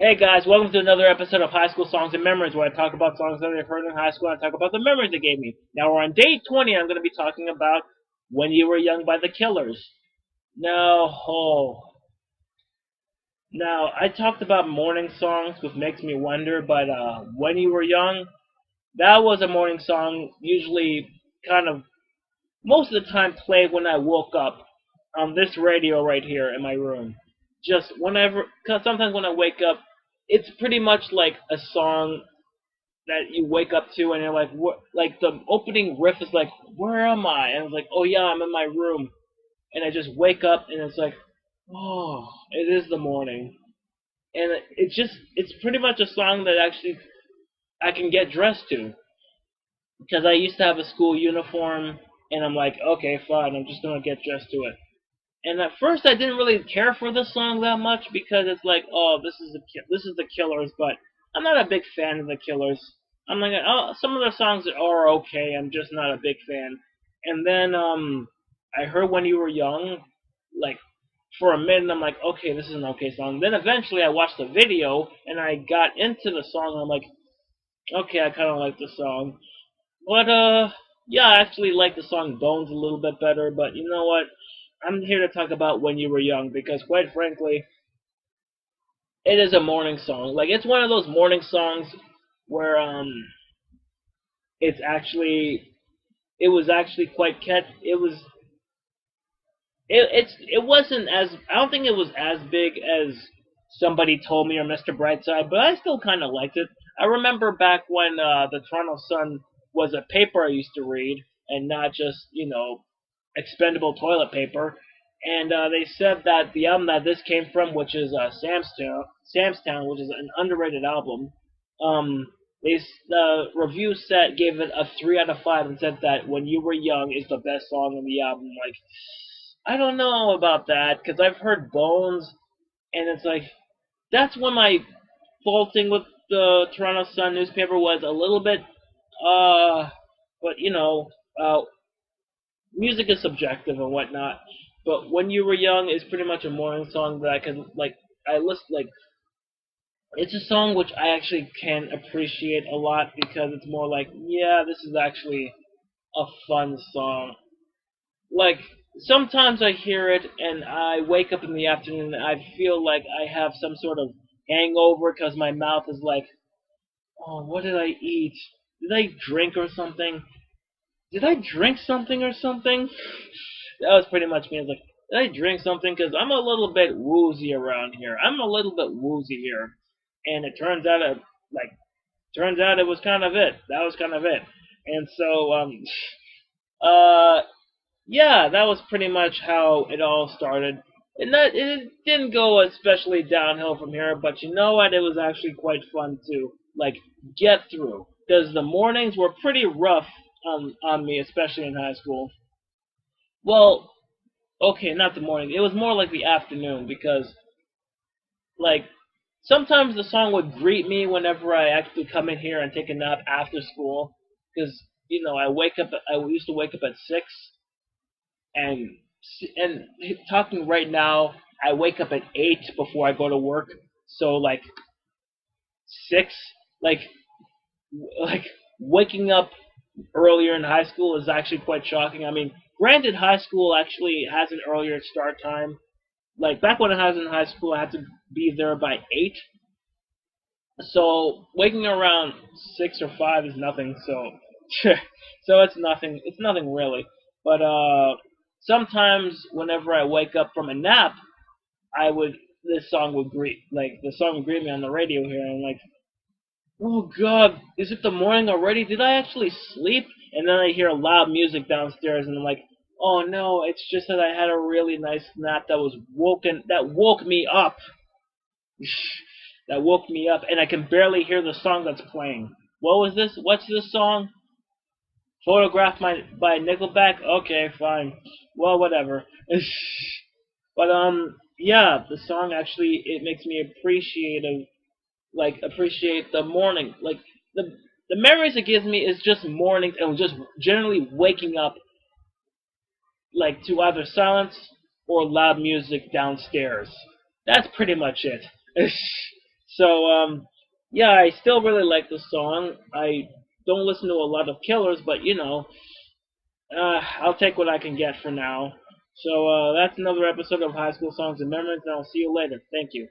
Hey guys, welcome to another episode of High School Songs and Memories, where I talk about songs that I've heard in high school and I talk about the memories they gave me. Now we're on day 20. I'm going to be talking about When You Were Young by the Killers. Now, now I talked about morning songs, which makes me wonder, but When You Were Young, that was a morning song, usually kind of most of the time played when I woke up on this radio right here in my room. Just whenever, because sometimes when I wake up, it's pretty much like a song that you wake up to and you're like, what? Like the opening riff is like, where am I? And it's like, oh yeah, I'm in my room. And I just wake up and it's like, oh, it is the morning. And it's pretty much a song that actually I can get dressed to. Because I used to have a school uniform and I'm like, okay, fine, I'm just gonna get dressed to it. And at first, I didn't really care for the song that much because it's like, oh, this is the Killers, but I'm not a big fan of the Killers. I'm like, oh, some of their songs are okay. I'm just not a big fan. And then I heard When You Were Young, like for a minute, I'm like, okay, this is an okay song. Then eventually, I watched the video and I got into the song. And I'm like, okay, I kind of like the song. But yeah, I actually like the song Bones a little bit better. But you know what? I'm here to talk about When You Were Young because, quite frankly, it is a morning song. Like it's one of those morning songs where it's actually it was actually quite catch. It wasn't as I don't think it was as big as Somebody Told Me or Mr. Brightside, but I still kind of liked it. I remember back when the Toronto Sun was a paper I used to read and not just expendable toilet paper. And they said that the album that this came from, which is Samstown, which is an underrated album, the review set gave it a 3 out of 5 and said that When You Were Young is the best song on the album. Like, I don't know about that because I've heard Bones, and it's like that's when my faulting with the Toronto Sun newspaper was a little bit, uh, but music is subjective and whatnot. But When You Were Young is pretty much a morning song that I can like. I listen like it's a song which I actually can appreciate a lot because it's more like, yeah, this is actually a fun song. Like sometimes I hear it and I wake up in the afternoon and I feel like I have some sort of hangover because my mouth is like, oh, what did I eat? Did I drink or something? Did I drink something or something? That was pretty much me. I was like, did I drink something? Because I'm a little bit woozy around here. I'm a little bit woozy here, and it turns out it was kind of it. That was kind of it. And so uh yeah, that was pretty much how it all started. And that it didn't go especially downhill from here, but you know what? It was actually quite fun to like get through because the mornings were pretty rough on me, especially in high school. Well, okay, not the morning. It was more like the afternoon because like sometimes the song would greet me whenever I actually come in here and take a nap after school because I used to wake up at 6 and and talking right now I wake up at 8 before I go to work. So like 6 like like waking up earlier in high school is actually quite shocking. I mean, granted, high school actually has an earlier start time. Like back when I was in high school, I had to be there by 8. So waking around 6 or 5 is nothing. So so it's nothing. It's nothing really. But sometimes whenever I wake up from a nap, I would this song would greet like the song would greet me on the radio here, and I'm like, oh God, is it the morning already? Did I actually sleep? And then I hear loud music downstairs, and I'm like, oh no, it's just that I had a really nice nap that woke me up, that woke me up, and I can barely hear the song that's playing. What was this? What's this song? Photograph by Nickelback? Okay, fine. Well, whatever. But yeah, the song actually it makes me appreciate the morning. Like the memories it gives me is just mornings and just generally waking up like to either silence or loud music downstairs. That's pretty much it. So yeah, I still really like the song. I don't listen to a lot of Killers, but I'll take what I can get for now. So that's another episode of High School Songs and Memories, and I'll see you later. Thank you.